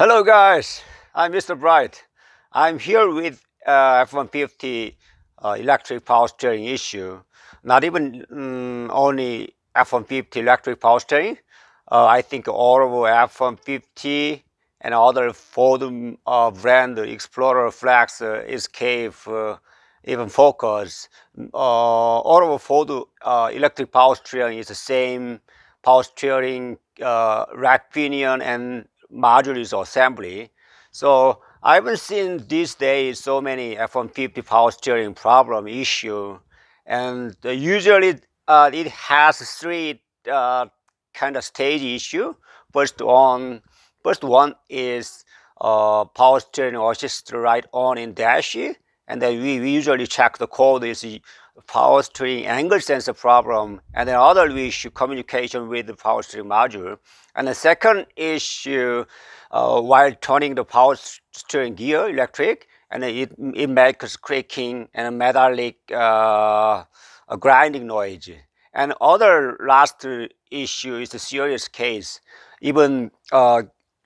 Hello guys, I'm Mr. Bright. I'm here with F150 electric power steering issue. Not even only F150 electric power steering. I think all of F150 and other Ford brand Explorer, Flex, Escape, even Focus. All of Ford electric power steering is the same power steering rack pinion and modules assembly. So I haven't seen these days so many F-150 power steering problem issue, and usually it has three kind of stage issue. First one is power steering assist right on in dash, and then we usually check the code is power steering angle sensor problem, and then other issue communication with the power steering module. And the second issue, while turning the power steering gear electric, and it makes creaking and a metallic grinding noise. And other last issue is a serious case. Even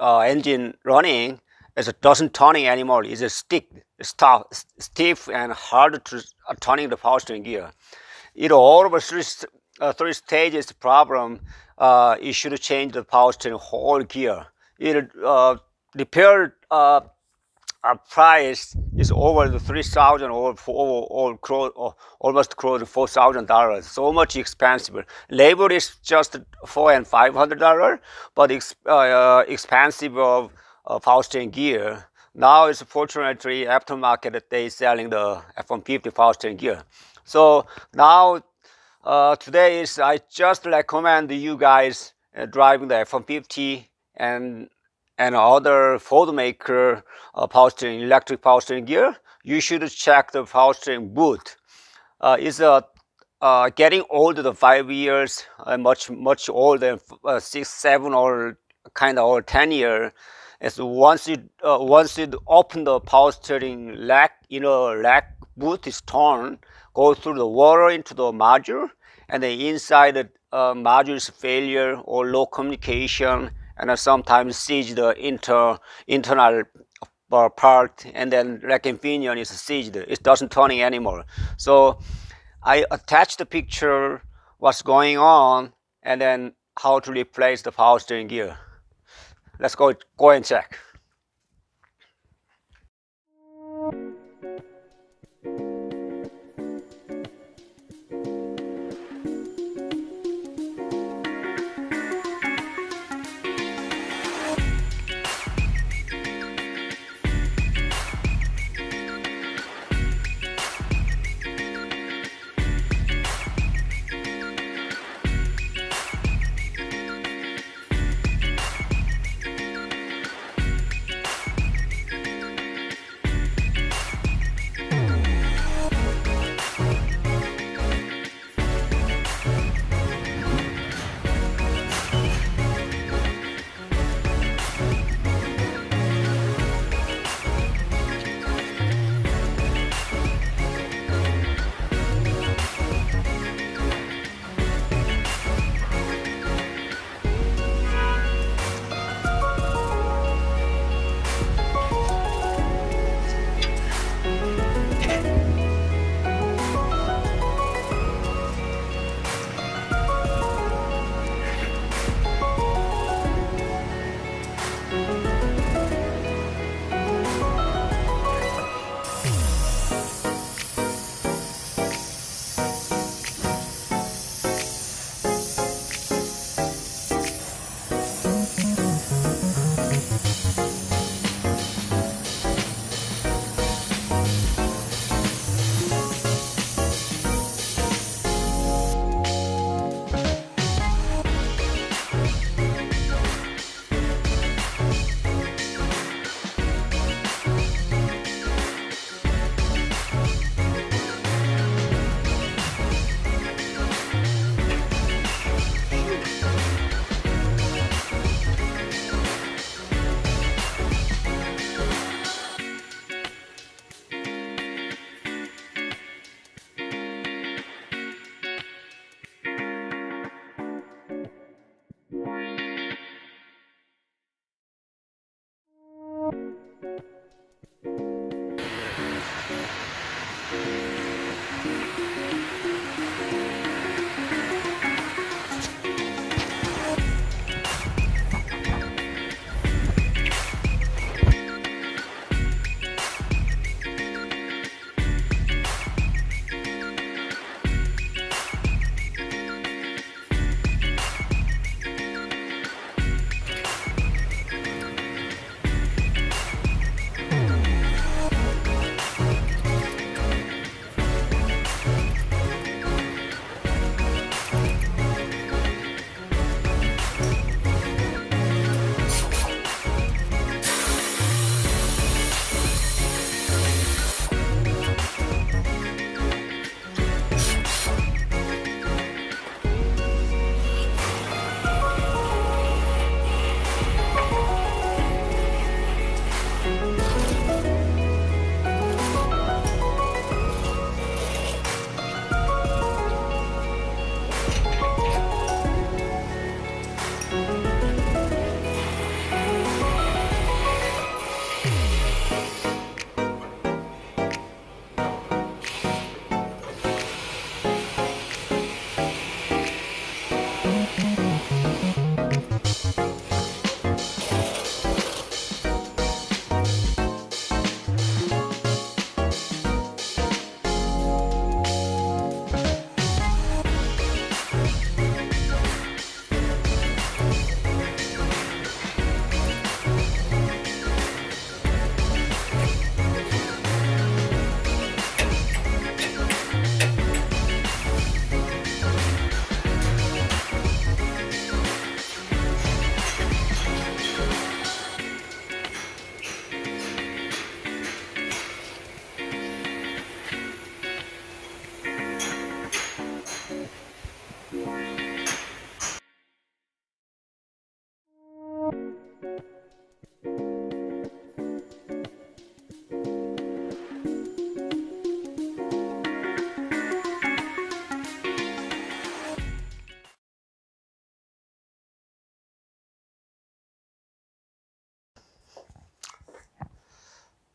engine running, it doesn't turning anymore. It's a stiff and hard to turning the power steering gear. All of three stages problem. You should change the power steering whole gear. Repair price is over the 3,000 or almost close to $4,000. So much expensive. Labor is just $400 and $500, but expensive of power steering gear. Now it's fortunately aftermarket that they selling the F-150 power steering gear. So now today is I just recommend you guys driving the F-150 and other Ford maker power steering, electric power steering gear. You should check the power steering boot. It's getting older than 5 years, much older than 6, 7, or kind of or 10 years. It's once you open the power steering rack, rack boot is torn, go through the water into the module, and then inside the module is failure or low communication, and sometimes seized the internal part, and then rack and pinion is seized. It doesn't turning anymore. So I attached the picture, what's going on, and then how to replace the power steering gear. Let's go and check.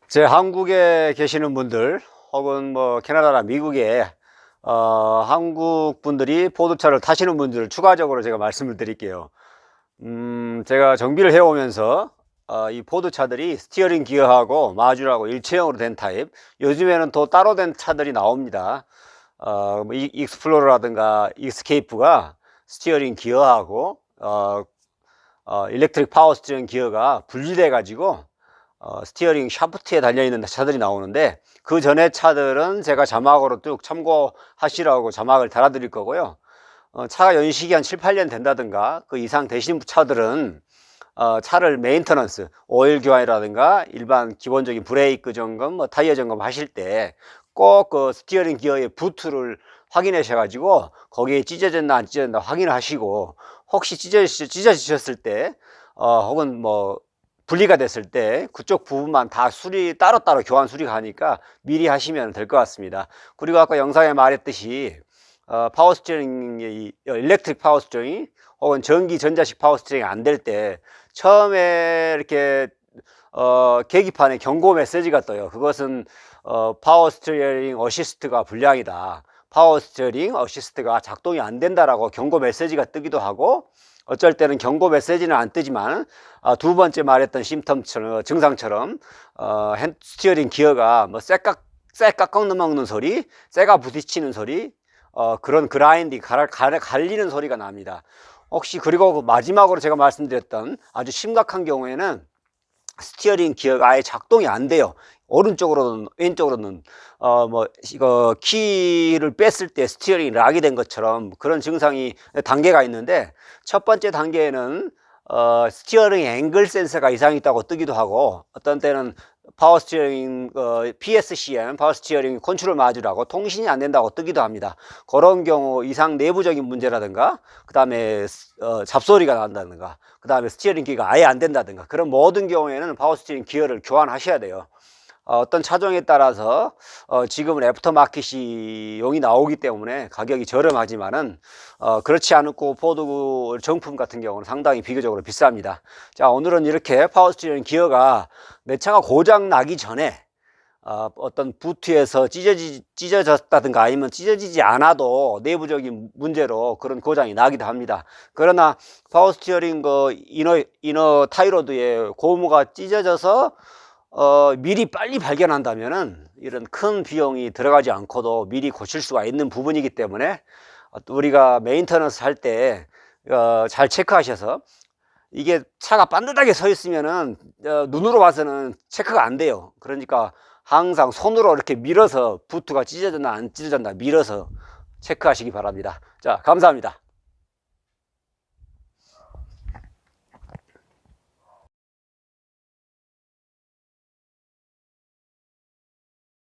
제 한국에 계시는 분들 혹은 뭐 캐나다나 미국에 한국 분들이 포드차를 타시는 분들을 추가적으로 제가 말씀을 드릴게요. 제가 정비를 해오면서 이 포드차들이 스티어링 기어하고 마주라고 일체형으로 된 타입, 요즘에는 또 따로 된 차들이 나옵니다. 뭐 익스플로러라든가 익스케이프가 스티어링 기어하고 일렉트릭 파워 스티어링 기어가 분리돼 가지고 스티어링 샤프트에 달려있는 차들이 나오는데, 그 전에 차들은 제가 자막으로 쭉 참고하시라고 자막을 달아 드릴 거고요. 차가 연식이 한 7, 8년 된다든가 그 이상 되신 차들은 차를 메인터넌스, 오일 교환이라든가 일반 기본적인 브레이크 점검, 뭐 타이어 점검 하실 때 꼭 그 스티어링 기어의 부트를 확인하셔 가지고 거기에 찢어졌나 안 찢어졌나 확인을 하시고, 혹시 찢어지셨을 때 혹은 뭐 분리가 됐을 때 그쪽 부분만 다 따로따로 교환 수리가 하니까 미리 하시면 될 것 같습니다. 그리고 아까 영상에 말했듯이 파워 스티어링이 일렉트릭 파워 스티어링 혹은 전기 전자식 파워 스티어링이 안 될 때 처음에 이렇게 계기판에 경고 메시지가 떠요. 그것은 파워 스티어링 어시스트가 불량이다, 파워 스티어링 어시스트가 작동이 안 된다라고 경고 메시지가 뜨기도 하고, 어쩔 때는 경고 메시지는 안 뜨지만 두 번째 말했던 심텀처럼, 증상처럼 스티어링 기어가 뭐 쇠깍 꺾는 소리, 쇠가 부딪히는 소리, 그런 그라인딩, 갈리는 소리가 납니다. 혹시 그리고 마지막으로 제가 말씀드렸던 아주 심각한 경우에는 스티어링 기어가 아예 작동이 안 돼요. 오른쪽으로는 왼쪽으로는 이거 키를 뺐을 때 스티어링이 락이 된 것처럼 그런 증상이 단계가 있는데, 첫 번째 단계에는 스티어링 앵글 센서가 이상이 있다고 뜨기도 하고, 어떤 때는 파워 스티어링 PSCM, 파워 스티어링 컨트롤 마주라고 통신이 안 된다고 뜨기도 합니다. 그런 경우 이상 내부적인 문제라든가, 그 다음에 잡소리가 난다든가, 그 다음에 스티어링 기어가 아예 안 된다든가, 그런 모든 경우에는 파워 스티어링 기어를 교환하셔야 돼요. 어떤 차종에 따라서 지금은 애프터마켓용이 나오기 때문에 가격이 저렴하지만은 그렇지 않고 포드 정품 같은 경우는 상당히 비교적으로 비쌉니다. 자, 오늘은 이렇게 파워 스티어링 기어가 내 차가 고장 나기 전에 어떤 부트에서 찢어졌다든가 아니면 찢어지지 않아도 내부적인 문제로 그런 고장이 나기도 합니다. 그러나 파워 스티어링 이너 타이로드에 고무가 찢어져서 미리 빨리 발견한다면은 이런 큰 비용이 들어가지 않고도 미리 고칠 수가 있는 부분이기 때문에 우리가 메인터넌스 할 때 잘 체크하셔서, 이게 차가 반듯하게 서 있으면은 눈으로 봐서는 체크가 안 돼요. 그러니까 항상 손으로 이렇게 밀어서 부트가 찢어졌나 안 찢어졌나 밀어서 체크하시기 바랍니다. 자, 감사합니다.